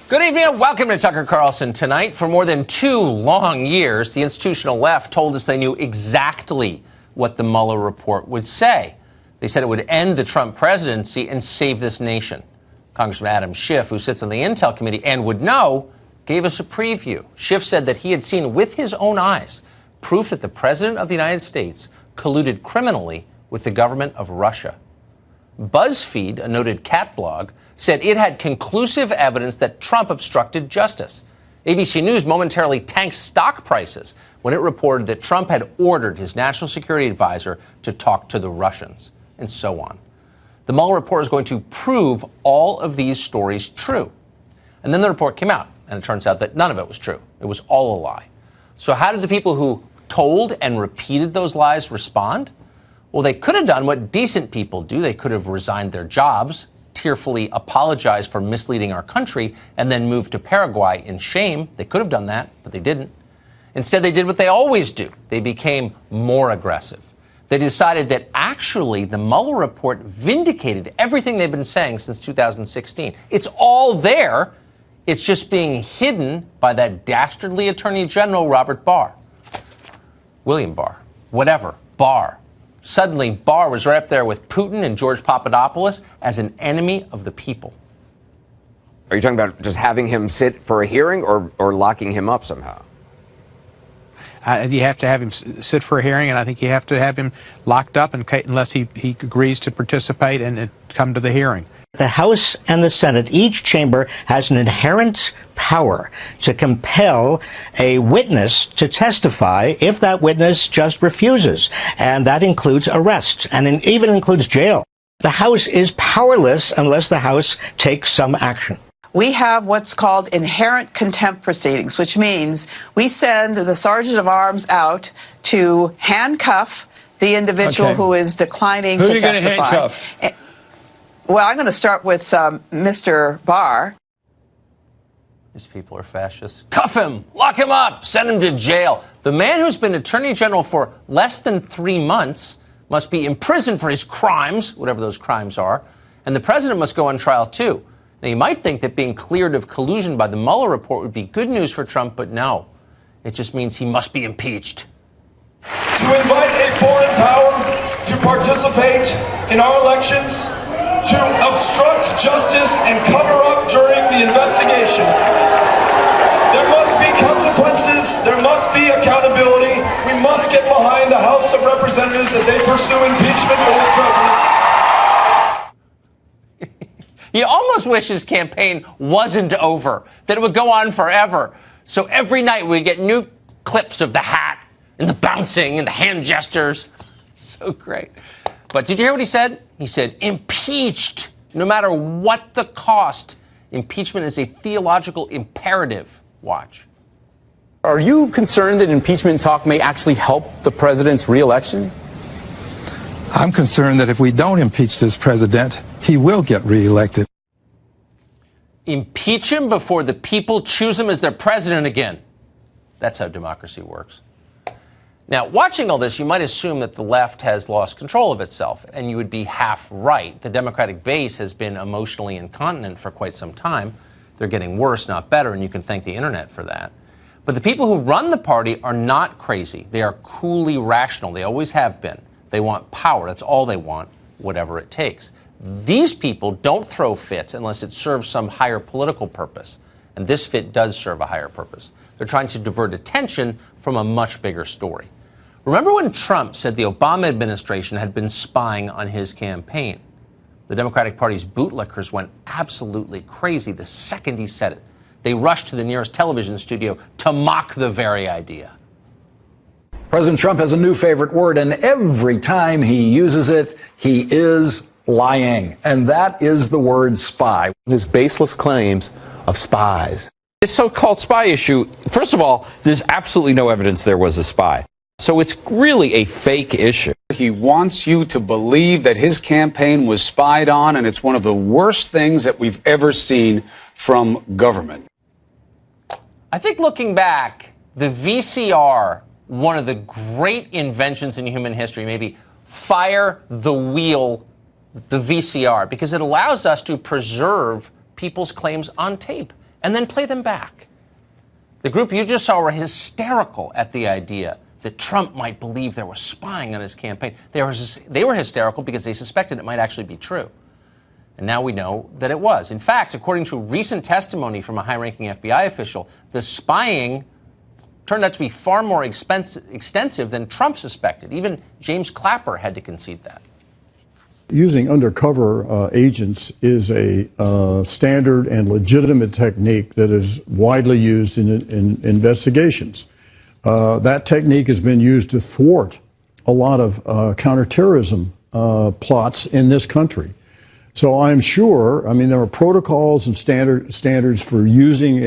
Good evening and welcome to Tucker Carlson Tonight. For more than 2 long years, the institutional left told us they knew exactly what the Mueller report would say. They said it would end the Trump presidency and save this nation. Congressman Adam Schiff, who sits on the Intel Committee and would know, gave us a preview. Schiff said that he had seen with his own eyes proof that the president of the United States colluded criminally with the government of Russia. BuzzFeed, a noted cat blog, said it had conclusive evidence that Trump obstructed justice. ABC News momentarily tanked stock prices when it reported that Trump had ordered his national security advisor to talk to the Russians, and so on. The Mueller report is going to prove all of these stories true. And then the report came out, and it turns out that none of it was true. It was all a lie. So how did the people who told and repeated those lies respond? Well, they could have done what decent people do. They could have resigned their jobs, tearfully apologized for misleading our country, and then moved to Paraguay in shame. They could have done that, but they didn't. Instead, they did what they always do. They became more aggressive. They decided that actually the Mueller report vindicated everything they've been saying since 2016. It's all there. It's just being hidden by that dastardly Attorney General, Robert Barr. William Barr. Whatever. Barr. Suddenly, Barr was right up there with Putin and George Papadopoulos as an enemy of the people. Are you talking about just having him sit for a hearing or locking him up somehow? You have to have him sit for a hearing, and I think you have to have him locked up unless he agrees to participate and come to the hearing. The House and the Senate, each chamber has an inherent power to compel a witness to testify if that witness just refuses. And that includes arrest, and it even includes jail. The House is powerless unless the House takes some action. We have what's called inherent contempt proceedings, which means we send the sergeant of arms out to handcuff the individual who is declining to testify. Who are you going to handcuff? Well, I'm going to start with Mr. Barr. These people are fascists. Cuff him! Lock him up! Send him to jail! The man who's been Attorney General for less than 3 months must be imprisoned for his crimes, whatever those crimes are, and the president must go on trial too. Now, you might think that being cleared of collusion by the Mueller report would be good news for Trump, but no. It just means he must be impeached. To invite a foreign power to participate in our elections, to obstruct justice and cover up during the investigation. There must be consequences. There must be accountability. We must get behind the House of Representatives as they pursue impeachment for this president. You almost wish his campaign wasn't over, that it would go on forever. So every night we get new clips of the hat and the bouncing and the hand gestures. So great. But did you hear what he said? He said, impeached, no matter what the cost. Impeachment is a theological imperative. Watch. Are you concerned that impeachment talk may actually help the president's reelection? I'm concerned that if we don't impeach this president, he will get reelected. Impeach him before the people choose him as their president again. That's how democracy works. Now, watching all this, you might assume that the left has lost control of itself, and you would be half right. The Democratic base has been emotionally incontinent for quite some time. They're getting worse, not better, and you can thank the internet for that. But the people who run the party are not crazy. They are coolly rational. They always have been. They want power. That's all they want, whatever it takes. These people don't throw fits unless it serves some higher political purpose. And this fit does serve a higher purpose. They're trying to divert attention from a much bigger story. Remember when Trump said the Obama administration had been spying on his campaign? The Democratic Party's bootlickers went absolutely crazy the second he said it. They rushed to the nearest television studio to mock the very idea. President Trump has a new favorite word, and every time he uses it, he is lying. And that is the word spy. His baseless claims of spies. This so-called spy issue, first of all, there's absolutely no evidence there was a spy. So it's really a fake issue. He wants you to believe that his campaign was spied on, and it's one of the worst things that we've ever seen from government. I think looking back, the VCR, one of the great inventions in human history, maybe fire the wheel, the VCR, because it allows us to preserve people's claims on tape. and then play them back. The group you just saw were hysterical at the idea that Trump might believe there was spying on his campaign. They were hysterical because they suspected it might actually be true. And now we know that it was. In fact, according to recent testimony from a high-ranking FBI official, the spying turned out to be far more extensive than Trump suspected. Even James Clapper had to concede that. Using undercover agents is a standard and legitimate technique that is widely used in investigations. That technique has been used to thwart a lot of counterterrorism plots in this country. So I'm sure, I mean, there are protocols and standards for using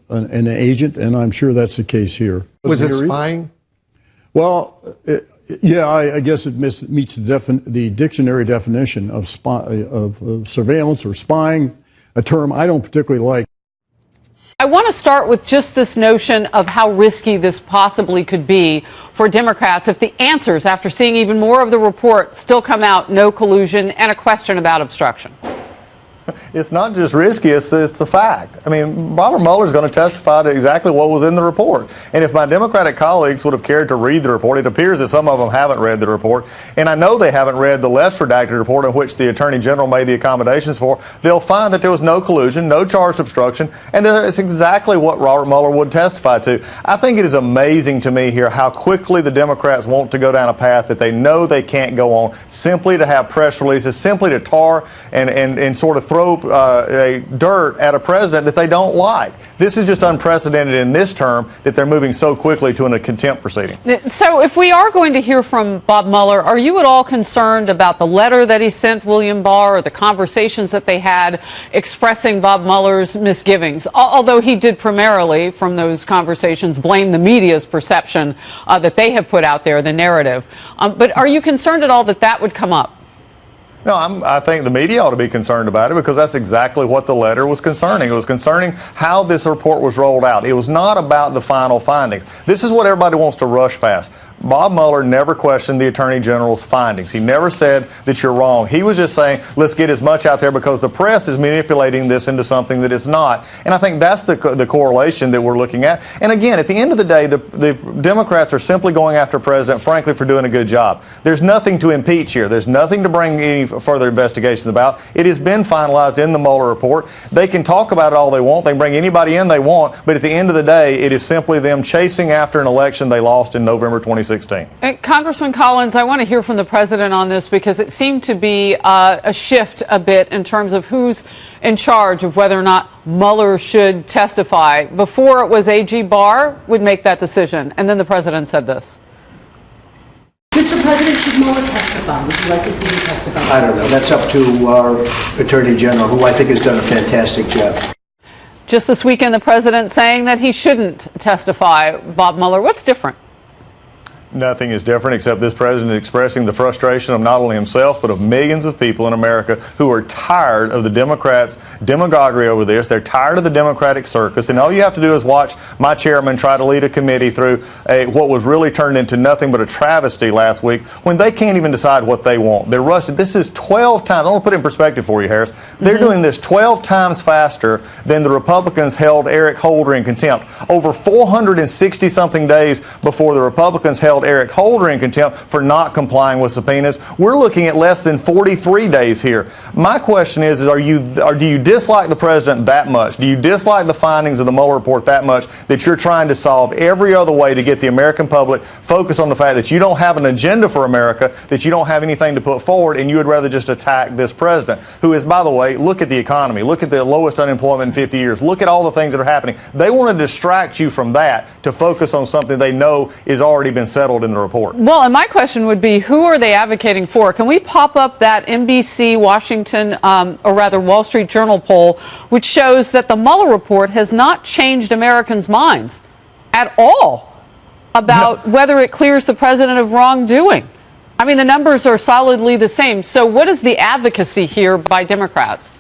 an agent, and I'm sure that's the case here. Was it spying? Well, yeah, I guess it meets the dictionary definition of surveillance or spying, a term I don't particularly like. I want to start with just this notion of how risky this possibly could be for Democrats if the answers, after seeing even more of the report, still come out no collusion and a question about obstruction. It's not just risky, it's the fact. I mean, Robert Mueller is going to testify to exactly what was in the report. And if my Democratic colleagues would have cared to read the report, it appears that some of them haven't read the report. And I know they haven't read the less redacted report in which the Attorney General made the accommodations for. They'll find that there was no collusion, no charged obstruction, and it's exactly what Robert Mueller would testify to. I think it is amazing to me here how quickly the Democrats want to go down a path that they know they can't go on, simply to have press releases, simply to tar and sort of throw dirt at a president that they don't like. This is just unprecedented in this term that they're moving so quickly to a contempt proceeding. So if we are going to hear from Bob Mueller, are you at all concerned about the letter that he sent William Barr or the conversations that they had expressing Bob Mueller's misgivings? Although he did primarily, from those conversations, blame the media's perception that they have put out there, the narrative. But are you concerned at all that that would come up? No, I think the media ought to be concerned about it because that's exactly what the letter was concerning. It was concerning how this report was rolled out. It was not about the final findings. This is what everybody wants to rush past. Bob Mueller never questioned the Attorney General's findings. He never said that you're wrong. He was just saying, let's get as much out there because the press is manipulating this into something that it's not. And I think that's the correlation that we're looking at. And again, at the end of the day, the Democrats are simply going after the president, frankly, for doing a good job. There's nothing to impeach here. There's nothing to bring any further investigations about. It has been finalized in the Mueller report. They can talk about it all they want. They can bring anybody in they want. But at the end of the day, it is simply them chasing after an election they lost in November 2016. Congressman Collins, I want to hear from the president on this because it seemed to be a shift a bit in terms of who's in charge of whether or not Mueller should testify. Before it was AG Barr would make that decision, and then the president said this. Mr. President, should Mueller testify? Would you like to see him testify? I don't know. That's up to our Attorney General, who I think has done a fantastic job. Just this weekend, the president saying that he shouldn't testify. Bob Mueller, what's different? Nothing is different except this president expressing the frustration of not only himself but of millions of people in America who are tired of the Democrats' demagoguery over this. They're tired of the Democratic circus, and all you have to do is watch my chairman try to lead a committee through what was really turned into nothing but a travesty last week when they can't even decide what they want. They're rushing. This is 12 times. I want to put it in perspective for you, Harris. They're doing this 12 times faster than the Republicans held Eric Holder in contempt. Over 460-something days before the Republicans held Eric Holder in contempt for not complying with subpoenas. We're looking at less than 43 days here. My question is do you dislike the president that much? Do you dislike the findings of the Mueller report that much that you're trying to solve every other way to get the American public focused on the fact that you don't have an agenda for America, that you don't have anything to put forward, and you would rather just attack this president, who is, by the way, look at the economy, look at the lowest unemployment in 50 years, look at all the things that are happening. They want to distract you from that to focus on something they know is already been settled in the report. Well, and my question would be, who are they advocating for? Can we pop up that NBC Washington, or rather Wall Street Journal poll, which shows that the Mueller report has not changed Americans' minds at all about whether it clears the president of wrongdoing? I mean, the numbers are solidly the same. So what is the advocacy here by Democrats?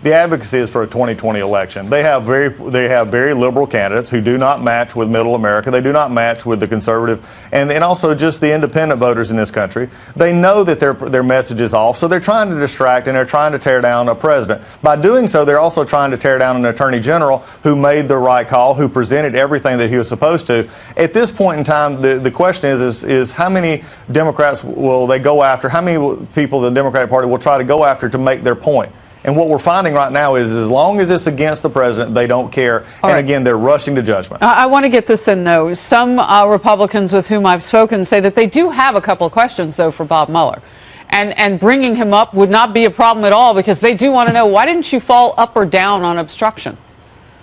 the advocacy is for a 2020 election. They have very liberal candidates who do not match with middle America. They do not match with the conservative and also just the independent voters in this country. They know that their message is off, so they're trying to distract and they're trying to tear down a president. By doing so, they're also trying to tear down an attorney general who made the right call, who presented everything that he was supposed to. At this point in time, the question is how many Democrats will they go after? How many people the Democratic Party will try to go after to make their point? And what we're finding right now is as long as it's against the president, they don't care. And again, they're rushing to judgment. I want to get this in, though. Some Republicans with whom I've spoken say that they do have a couple of questions, though, for Bob Mueller. And bringing him up would not be a problem at all because they do want to know, why didn't you fall up or down on obstruction?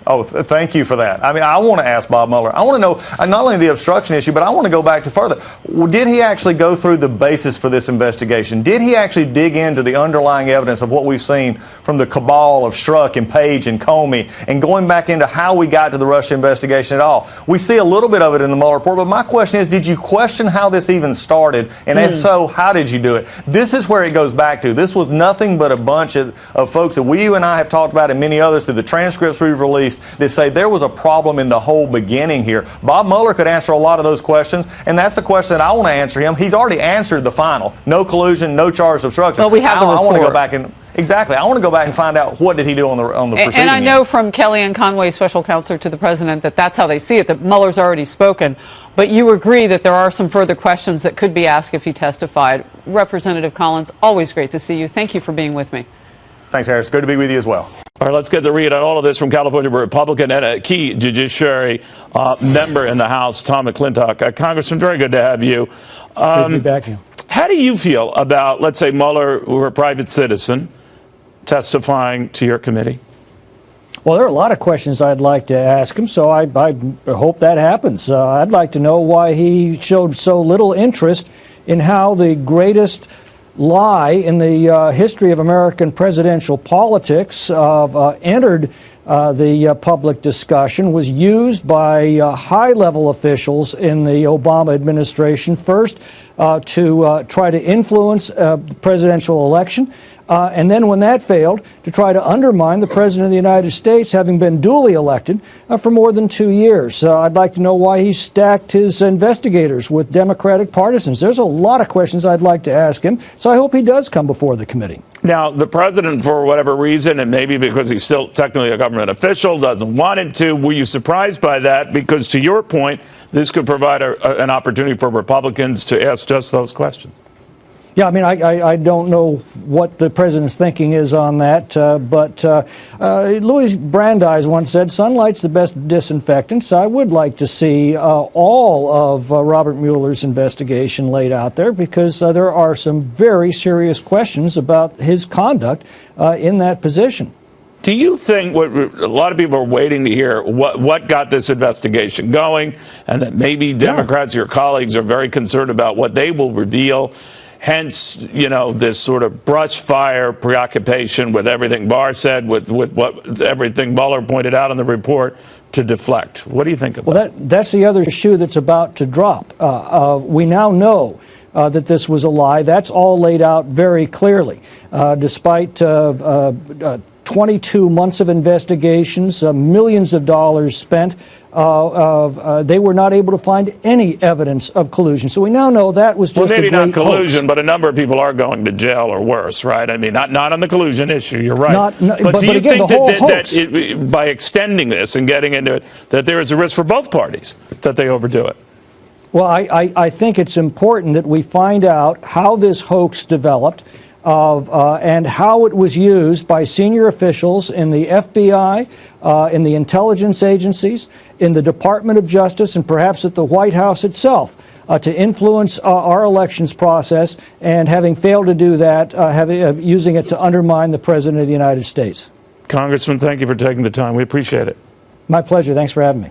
Oh, thank you for that. I mean, I want to ask Bob Mueller. I want to know not only the obstruction issue, but I want to go back to further. Did he actually go through the basis for this investigation? Did he actually dig into the underlying evidence of what we've seen from the cabal of Strzok and Page and Comey and going back into how we got to the Russia investigation at all? We see a little bit of it in the Mueller report, but my question is, did you question how this even started? And if so, how did you do it? This is where it goes back to. This was nothing but a bunch of folks that you and I have talked about and many others through the transcripts we've released that say there was a problem in the whole beginning here. Bob Mueller could answer a lot of those questions, and that's the question that I want to answer him. He's already answered the final. No collusion, no charge of obstruction. Well, we have the report. I want to go back and exactly. I want to go back and find out what did he do on the proceeding. And I know from Kellyanne Conway, special counselor to the president, that that's how they see it, that Mueller's already spoken. But you agree that there are some further questions that could be asked if he testified. Representative Collins, always great to see you. Thank you for being with me. Thanks, Harris. Good to be with you as well. All right, let's get the read on all of this from California Republican and a key judiciary member in the House, Tom McClintock. Congressman, very good to have you. Good to be back here. How do you feel about, let's say, Mueller, who a private citizen, testifying to your committee? Well, there are a lot of questions I'd like to ask him, so I hope that happens. I'd like to know why he showed so little interest in how the greatest lie in the history of American presidential politics entered the public discussion, was used by high-level officials in the Obama administration, first to try to influence the presidential election, and then when that failed, to try to undermine the President of the United States, having been duly elected for more than 2 years. I'd like to know why he stacked his investigators with Democratic partisans. There's a lot of questions I'd like to ask him, so I hope he does come before the committee. Now, the president, for whatever reason, and maybe because he's still technically a government official, doesn't want him to. Were you surprised by that? Because to your point, this could provide an opportunity for Republicans to ask just those questions. Yeah, I mean, I don't know what the president's thinking is on that, but Louis Brandeis once said, sunlight's the best disinfectant, so I would like to see all of Robert Mueller's investigation laid out there, because there are some very serious questions about his conduct in that position. Do you think what a lot of people are waiting to hear, what got this investigation going, and that maybe Democrats, your colleagues, are very concerned about what they will reveal? Hence, you know, this sort of brush fire preoccupation with everything Barr said, with what everything Mueller pointed out in the report, to deflect. What do you think about that? Well, that's the other shoe that's about to drop. We now know that this was a lie. That's all laid out very clearly. Despite 22 months of investigations, millions of dollars spent, they were not able to find any evidence of collusion. So we now know that was just maybe a great not collusion, hoax. but a number of people are going to jail or worse, right? I mean, not on the collusion issue. You're right. But do you again, think the whole that by extending this and getting into it, that there is a risk for both parties that they overdo it? Well, I think it's important that we find out how this hoax developed, and how it was used by senior officials in the FBI, in the intelligence agencies, in the Department of Justice, and perhaps at the White House itself, to influence our elections process, and having failed to do that, using it to undermine the President of the United States. Congressman, thank you for taking the time. We appreciate it. My pleasure. Thanks for having me.